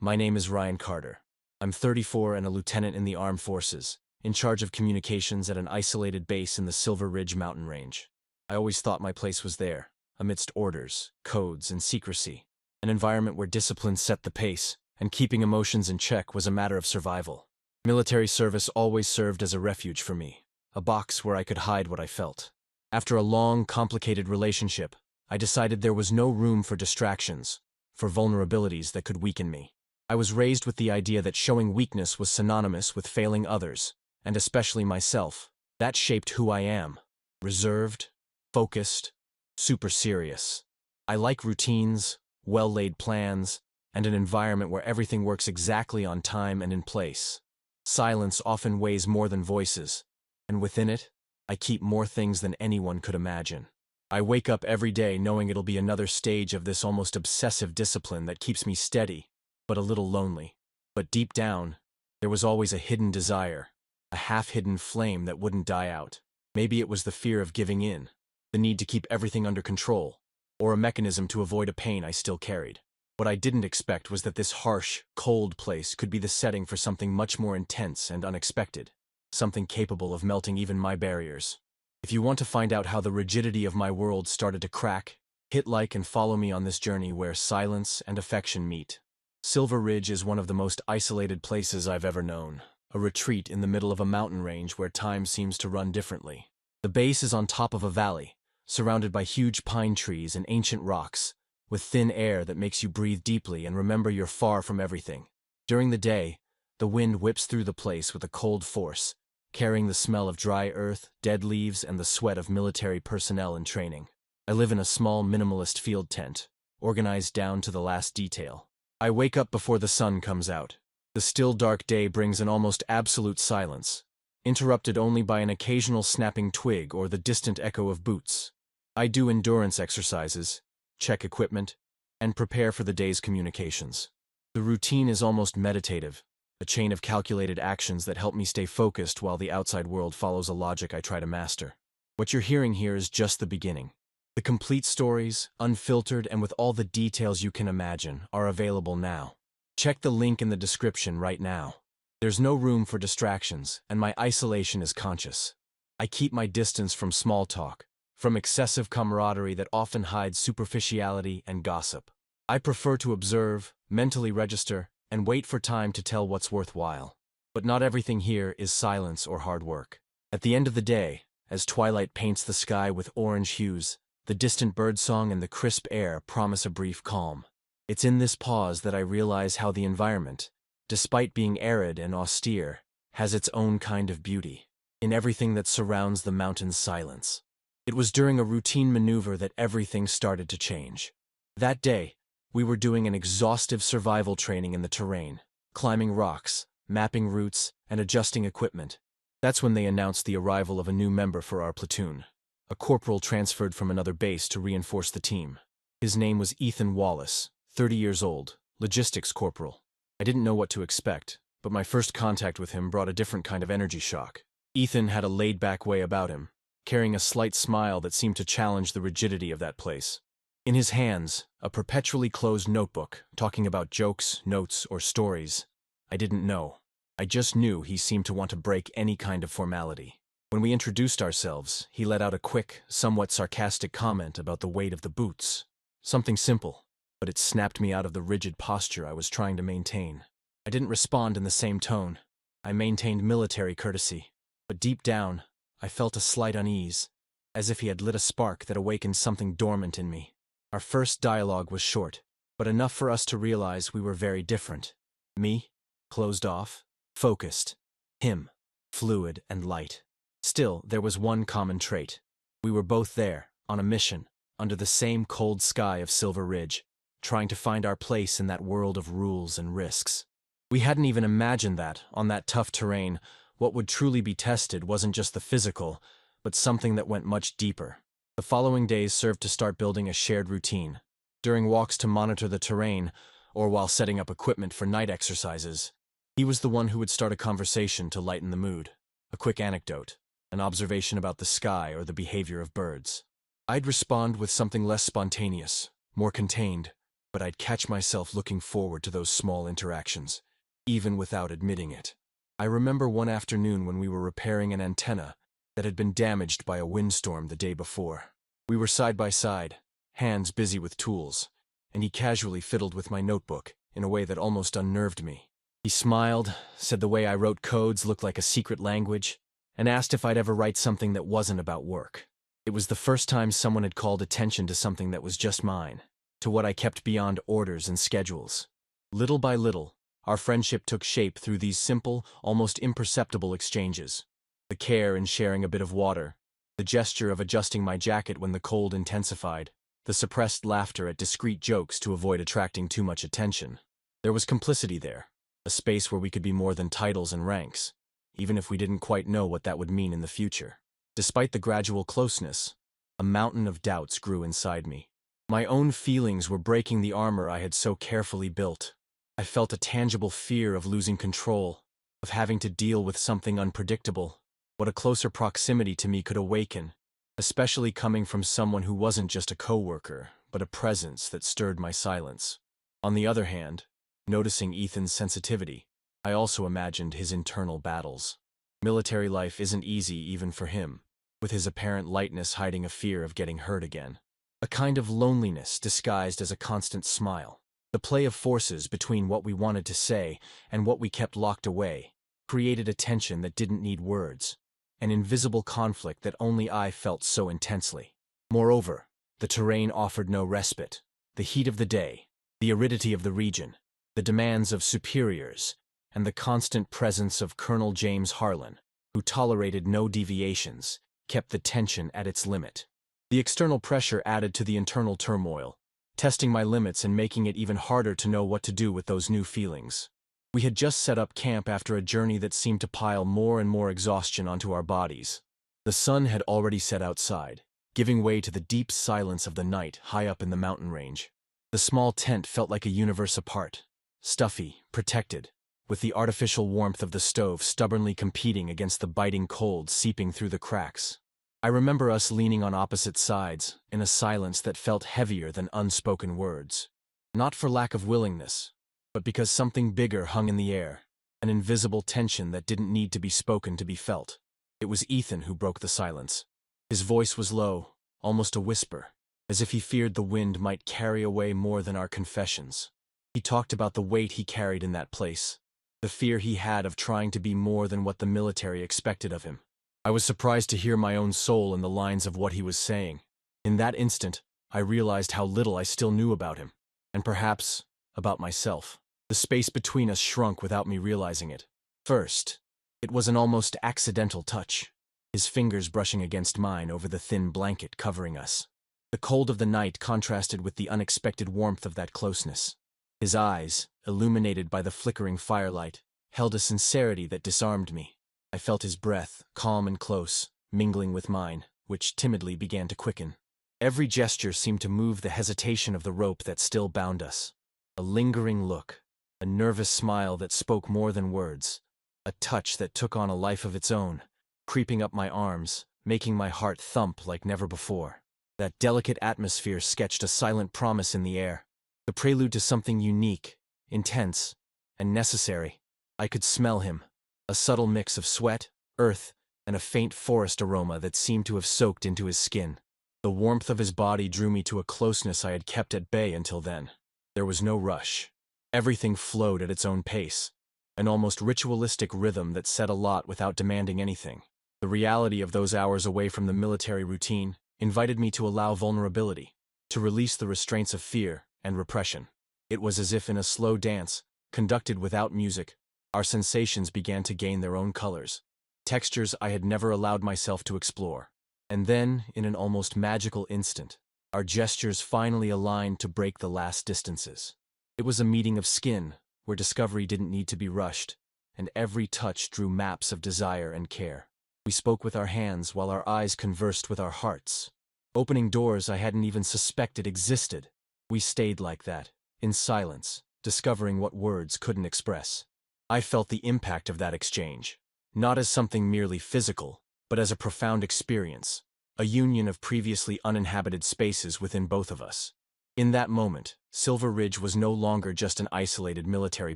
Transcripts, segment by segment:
My name is Ryan Carter. I'm 34 and a lieutenant in the armed forces, in charge of communications at an isolated base in the Silver Ridge mountain range. I always thought my place was there, amidst orders, codes, and secrecy, an environment where discipline set the pace, and keeping emotions in check was a matter of survival. Military service always served as a refuge for me, a box where I could hide what I felt. After a long, complicated relationship, I decided there was no room for distractions, for vulnerabilities that could weaken me. I was raised with the idea that showing weakness was synonymous with failing others, and especially myself. That shaped who I am. Reserved, focused, super serious. I like routines, well-laid plans, and an environment where everything works exactly on time and in place. Silence often weighs more than voices, and within it, I keep more things than anyone could imagine. I wake up every day knowing it'll be another stage of this almost obsessive discipline that keeps me steady, but a little lonely. But deep down, there was always a hidden desire, a half-hidden flame that wouldn't die out. Maybe it was the fear of giving in, the need to keep everything under control, or a mechanism to avoid a pain I still carried. What I didn't expect was that this harsh, cold place could be the setting for something much more intense and unexpected, something capable of melting even my barriers. If you want to find out how the rigidity of my world started to crack, hit like and follow me on this journey where silence and affection meet. Silver Ridge is one of the most isolated places I've ever known, a retreat in the middle of a mountain range where time seems to run differently. The base is on top of a valley, surrounded by huge pine trees and ancient rocks, with thin air that makes you breathe deeply and remember you're far from everything. During the day, the wind whips through the place with a cold force, carrying the smell of dry earth, dead leaves, and the sweat of military personnel in training. I live in a small minimalist field tent, organized down to the last detail. I wake up before the sun comes out. The still dark day brings an almost absolute silence, interrupted only by an occasional snapping twig or the distant echo of boots. I do endurance exercises, check equipment, and prepare for the day's communications. The routine is almost meditative, a chain of calculated actions that help me stay focused while the outside world follows a logic I try to master. What you're hearing here is just the beginning. The complete stories, unfiltered and with all the details you can imagine, are available now. Check the link in the description right now. There's no room for distractions, and my isolation is conscious. I keep my distance from small talk, from excessive camaraderie that often hides superficiality and gossip. I prefer to observe, mentally register, and wait for time to tell what's worthwhile. But not everything here is silence or hard work. At the end of the day, as twilight paints the sky with orange hues, the distant birdsong and the crisp air promise a brief calm. It's in this pause that I realize how the environment, despite being arid and austere, has its own kind of beauty, in everything that surrounds the mountain's silence. It was during a routine maneuver that everything started to change. That day, we were doing an exhaustive survival training in the terrain, climbing rocks, mapping routes, and adjusting equipment. That's when they announced the arrival of a new member for our platoon, a corporal transferred from another base to reinforce the team. His name was Ethan Wallace, 30 years old, logistics corporal. I didn't know what to expect, but my first contact with him brought a different kind of energy shock. Ethan had a laid-back way about him, carrying a slight smile that seemed to challenge the rigidity of that place. In his hands, a perpetually closed notebook, talking about jokes, notes, or stories. I didn't know. I just knew he seemed to want to break any kind of formality. When we introduced ourselves, he let out a quick, somewhat sarcastic comment about the weight of the boots. Something simple, but it snapped me out of the rigid posture I was trying to maintain. I didn't respond in the same tone. I maintained military courtesy. But deep down, I felt a slight unease, as if he had lit a spark that awakened something dormant in me. Our first dialogue was short, but enough for us to realize we were very different. Me, closed off, focused. Him, fluid and light. Still, there was one common trait. We were both there, on a mission, under the same cold sky of Silver Ridge, trying to find our place in that world of rules and risks. We hadn't even imagined that, on that tough terrain, what would truly be tested wasn't just the physical, but something that went much deeper. The following days served to start building a shared routine. During walks to monitor the terrain, or while setting up equipment for night exercises, he was the one who would start a conversation to lighten the mood. A quick anecdote, an observation about the sky or the behavior of birds. I'd respond with something less spontaneous, more contained, but I'd catch myself looking forward to those small interactions, even without admitting it. I remember one afternoon when we were repairing an antenna that had been damaged by a windstorm the day before. We were side by side, hands busy with tools, and he casually fiddled with my notebook in a way that almost unnerved me. He smiled, said the way I wrote codes looked like a secret language, and asked if I'd ever write something that wasn't about work. It was the first time someone had called attention to something that was just mine, to what I kept beyond orders and schedules. Little by little, our friendship took shape through these simple, almost imperceptible exchanges. The care in sharing a bit of water, the gesture of adjusting my jacket when the cold intensified, the suppressed laughter at discreet jokes to avoid attracting too much attention. There was complicity there, a space where we could be more than titles and ranks, even if we didn't quite know what that would mean in the future. Despite the gradual closeness, a mountain of doubts grew inside me. My own feelings were breaking the armor I had so carefully built. I felt a tangible fear of losing control, of having to deal with something unpredictable, what a closer proximity to me could awaken, especially coming from someone who wasn't just a coworker, but a presence that stirred my silence. On the other hand, noticing Ethan's sensitivity, I also imagined his internal battles. Military life isn't easy even for him, with his apparent lightness hiding a fear of getting hurt again. A kind of loneliness disguised as a constant smile. The play of forces between what we wanted to say and what we kept locked away created a tension that didn't need words, an invisible conflict that only I felt so intensely. Moreover, the terrain offered no respite. The heat of the day, the aridity of the region, the demands of superiors, and the constant presence of Colonel James Harlan, who tolerated no deviations, kept the tension at its limit. The external pressure added to the internal turmoil, testing my limits and making it even harder to know what to do with those new feelings. We had just set up camp after a journey that seemed to pile more and more exhaustion onto our bodies. The sun had already set outside, giving way to the deep silence of the night high up in the mountain range. The small tent felt like a universe apart, stuffy, protected, with the artificial warmth of the stove stubbornly competing against the biting cold seeping through the cracks. I remember us leaning on opposite sides, in a silence that felt heavier than unspoken words. Not for lack of willingness, but because something bigger hung in the air, an invisible tension that didn't need to be spoken to be felt. It was Ethan who broke the silence. His voice was low, almost a whisper, as if he feared the wind might carry away more than our confessions. He talked about the weight he carried in that place, the fear he had of trying to be more than what the military expected of him. I was surprised to hear my own soul in the lines of what he was saying. In that instant, I realized how little I still knew about him, and perhaps about myself. The space between us shrunk without me realizing it. First, it was an almost accidental touch, his fingers brushing against mine over the thin blanket covering us. The cold of the night contrasted with the unexpected warmth of that closeness. His eyes, illuminated by the flickering firelight, held a sincerity that disarmed me. I felt his breath, calm and close, mingling with mine, which timidly began to quicken. Every gesture seemed to move the hesitation of the rope that still bound us. A lingering look, a nervous smile that spoke more than words, a touch that took on a life of its own, creeping up my arms, making my heart thump like never before. That delicate atmosphere sketched a silent promise in the air, the prelude to something unique, intense, and necessary. I could smell him, a subtle mix of sweat, earth, and a faint forest aroma that seemed to have soaked into his skin. The warmth of his body drew me to a closeness I had kept at bay until then. There was no rush. Everything flowed at its own pace, an almost ritualistic rhythm that said a lot without demanding anything. The reality of those hours away from the military routine invited me to allow vulnerability, to release the restraints of fear and repression. It was as if in a slow dance, conducted without music, our sensations began to gain their own colors, textures I had never allowed myself to explore. And then, in an almost magical instant, our gestures finally aligned to break the last distances. It was a meeting of skin, where discovery didn't need to be rushed, and every touch drew maps of desire and care. We spoke with our hands while our eyes conversed with our hearts, opening doors I hadn't even suspected existed. We stayed like that, in silence, discovering what words couldn't express. I felt the impact of that exchange, not as something merely physical, but as a profound experience, a union of previously uninhabited spaces within both of us. In that moment, Silver Ridge was no longer just an isolated military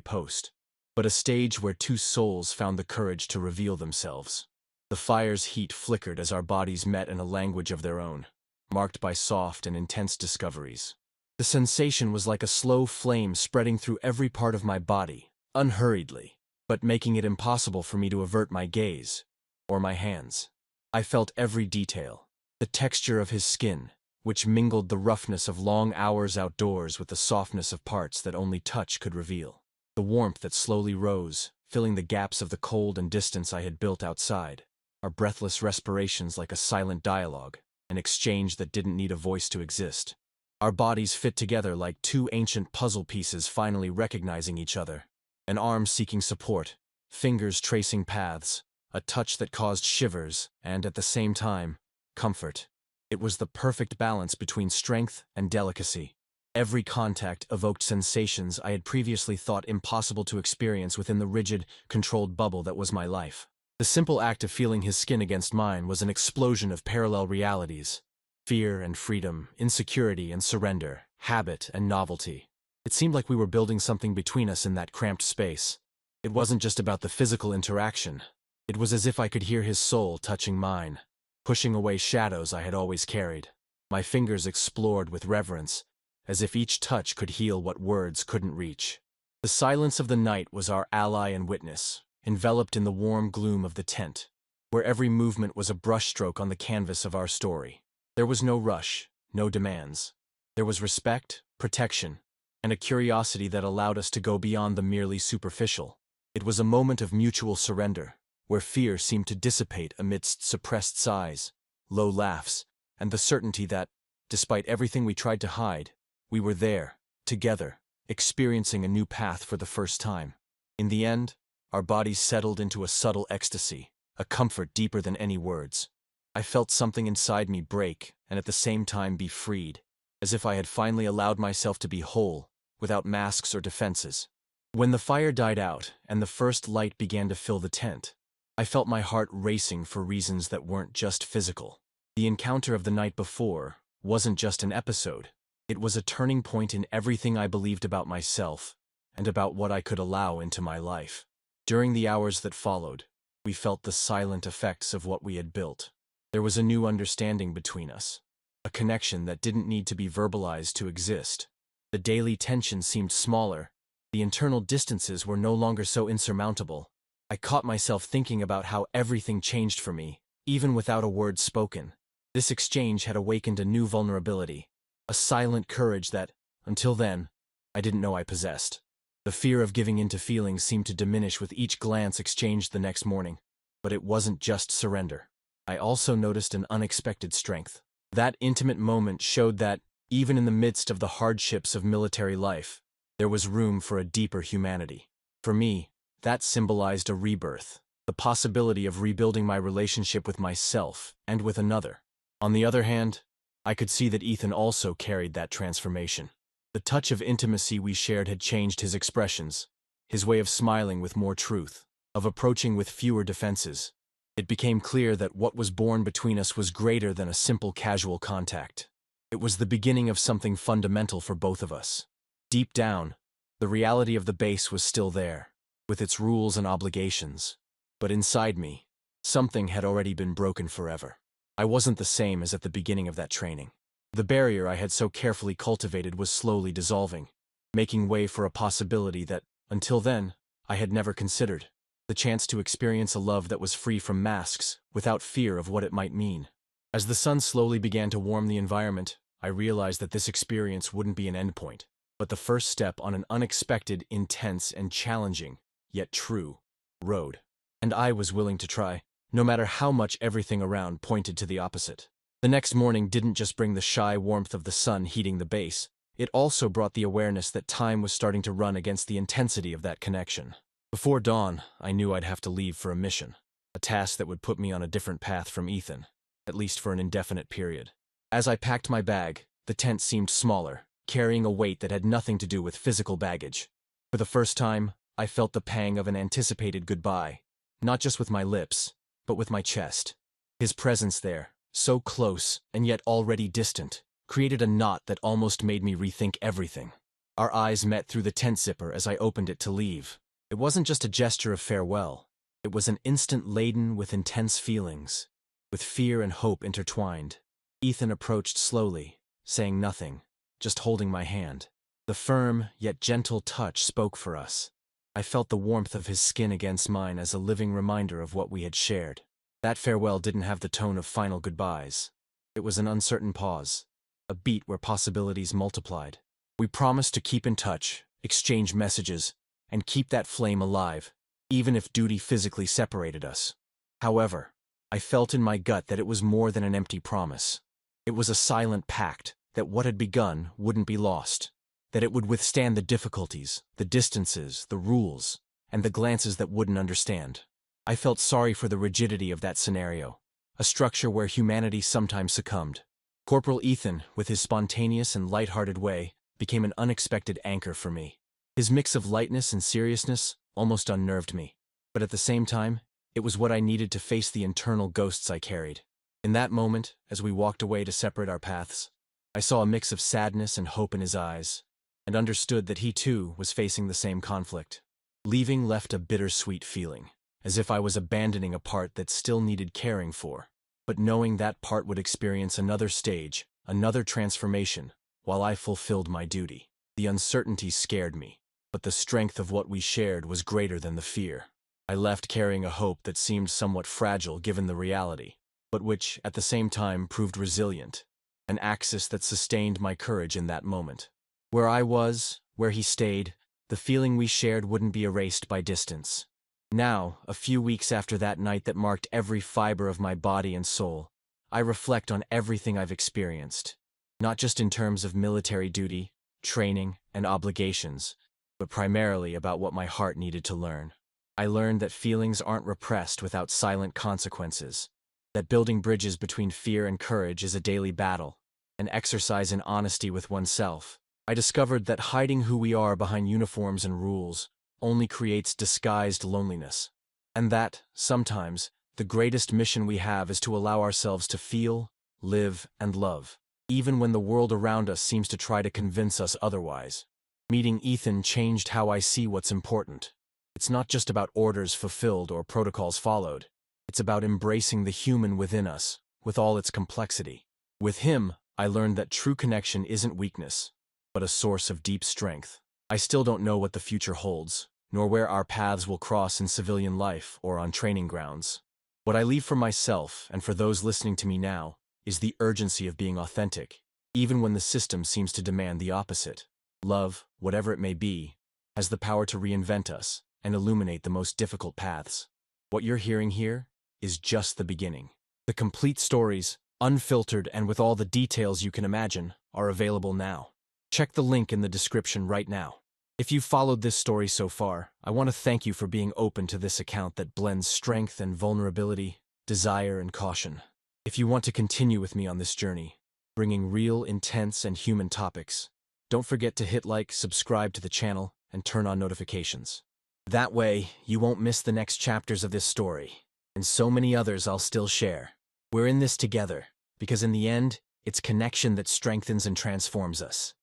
post, but a stage where two souls found the courage to reveal themselves. The fire's heat flickered as our bodies met in a language of their own, marked by soft and intense discoveries. The sensation was like a slow flame spreading through every part of my body, unhurriedly, but making it impossible for me to avert my gaze, or my hands. I felt every detail. The texture of his skin, which mingled the roughness of long hours outdoors with the softness of parts that only touch could reveal. The warmth that slowly rose, filling the gaps of the cold and distance I had built outside. Our breathless respirations like a silent dialogue, an exchange that didn't need a voice to exist. Our bodies fit together like two ancient puzzle pieces finally recognizing each other. An arm seeking support, fingers tracing paths, a touch that caused shivers and, at the same time, comfort. It was the perfect balance between strength and delicacy. Every contact evoked sensations I had previously thought impossible to experience within the rigid, controlled bubble that was my life. The simple act of feeling his skin against mine was an explosion of parallel realities. Fear and freedom, insecurity and surrender, habit and novelty. It seemed like we were building something between us in that cramped space. It wasn't just about the physical interaction. It was as if I could hear his soul touching mine, pushing away shadows I had always carried. My fingers explored with reverence, as if each touch could heal what words couldn't reach. The silence of the night was our ally and witness, enveloped in the warm gloom of the tent, where every movement was a brushstroke on the canvas of our story. There was no rush, no demands. There was respect, protection, and a curiosity that allowed us to go beyond the merely superficial. It was a moment of mutual surrender, where fear seemed to dissipate amidst suppressed sighs, low laughs, and the certainty that, despite everything we tried to hide, we were there, together, experiencing a new path for the first time. In the end, our bodies settled into a subtle ecstasy, a comfort deeper than any words. I felt something inside me break and at the same time be freed, as if I had finally allowed myself to be whole, without masks or defenses. When the fire died out and the first light began to fill the tent, I felt my heart racing for reasons that weren't just physical. The encounter of the night before wasn't just an episode. It was a turning point in everything I believed about myself and about what I could allow into my life. During the hours that followed, we felt the silent effects of what we had built. There was a new understanding between us, a connection that didn't need to be verbalized to exist. The daily tension seemed smaller, the internal distances were no longer so insurmountable. I caught myself thinking about how everything changed for me, even without a word spoken. This exchange had awakened a new vulnerability, a silent courage that, until then, I didn't know I possessed. The fear of giving in to feelings seemed to diminish with each glance exchanged the next morning. But it wasn't just surrender. I also noticed an unexpected strength. That intimate moment showed that, even in the midst of the hardships of military life, there was room for a deeper humanity. For me, that symbolized a rebirth, the possibility of rebuilding my relationship with myself and with another. On the other hand, I could see that Ethan also carried that transformation. The touch of intimacy we shared had changed his expressions, his way of smiling with more truth, of approaching with fewer defenses. It became clear that what was born between us was greater than a simple casual contact. It was the beginning of something fundamental for both of us. Deep down, the reality of the base was still there, with its rules and obligations. But inside me, something had already been broken forever. I wasn't the same as at the beginning of that training. The barrier I had so carefully cultivated was slowly dissolving, making way for a possibility that, until then, I had never considered. The chance to experience a love that was free from masks, without fear of what it might mean. As the sun slowly began to warm the environment, I realized that this experience wouldn't be an endpoint, but the first step on an unexpected, intense, and challenging, yet true, road. And I was willing to try, no matter how much everything around pointed to the opposite. The next morning didn't just bring the shy warmth of the sun heating the base, it also brought the awareness that time was starting to run against the intensity of that connection. Before dawn, I knew I'd have to leave for a mission, a task that would put me on a different path from Ethan, at least for an indefinite period. As I packed my bag, the tent seemed smaller, carrying a weight that had nothing to do with physical baggage. For the first time, I felt the pang of an anticipated goodbye, not just with my lips, but with my chest. His presence there, so close and yet already distant, created a knot that almost made me rethink everything. Our eyes met through the tent zipper as I opened it to leave. It wasn't just a gesture of farewell. It was an instant laden with intense feelings, with fear and hope intertwined. Ethan approached slowly, saying nothing, just holding my hand. The firm, yet gentle touch spoke for us. I felt the warmth of his skin against mine as a living reminder of what we had shared. That farewell didn't have the tone of final goodbyes. It was an uncertain pause, a beat where possibilities multiplied. We promised to keep in touch, exchange messages, and keep that flame alive, even if duty physically separated us. However, I felt in my gut that it was more than an empty promise. It was a silent pact that what had begun wouldn't be lost, that it would withstand the difficulties, the distances, the rules, and the glances that wouldn't understand. I felt sorry for the rigidity of that scenario, a structure where humanity sometimes succumbed. Corporal Ethan, with his spontaneous and light-hearted way, became an unexpected anchor for me. His mix of lightness and seriousness almost unnerved me, but at the same time, it was what I needed to face the internal ghosts I carried. In that moment, as we walked away to separate our paths, I saw a mix of sadness and hope in his eyes, and understood that he too was facing the same conflict. Leaving left a bittersweet feeling, as if I was abandoning a part that still needed caring for, but knowing that part would experience another stage, another transformation, while I fulfilled my duty. The uncertainty scared me, but the strength of what we shared was greater than the fear. I left carrying a hope that seemed somewhat fragile given the reality, but which, at the same time, proved resilient, an axis that sustained my courage in that moment. Where I was, where he stayed, the feeling we shared wouldn't be erased by distance. Now, a few weeks after that night that marked every fiber of my body and soul, I reflect on everything I've experienced, not just in terms of military duty, training, and obligations, but primarily about what my heart needed to learn. I learned that feelings aren't repressed without silent consequences, that building bridges between fear and courage is a daily battle, an exercise in honesty with oneself. I discovered that hiding who we are behind uniforms and rules only creates disguised loneliness, and that, sometimes, the greatest mission we have is to allow ourselves to feel, live, and love, even when the world around us seems to try to convince us otherwise. Meeting Ethan changed how I see what's important. It's not just about orders fulfilled or protocols followed. It's about embracing the human within us, with all its complexity. With him, I learned that true connection isn't weakness, but a source of deep strength. I still don't know what the future holds, nor where our paths will cross in civilian life or on training grounds. What I leave for myself, and for those listening to me now, is the urgency of being authentic, even when the system seems to demand the opposite. Love, whatever it may be, has the power to reinvent us and illuminate the most difficult paths. What you're hearing here is just the beginning. The complete stories, unfiltered and with all the details you can imagine, are available now. Check the link in the description right now. If you've followed this story so far, I want to thank you for being open to this account that blends strength and vulnerability, desire and caution. If you want to continue with me on this journey, bringing real, intense, and human topics, don't forget to hit like, subscribe to the channel, and turn on notifications. That way, you won't miss the next chapters of this story, and so many others I'll still share. We're in this together, because in the end, it's connection that strengthens and transforms us.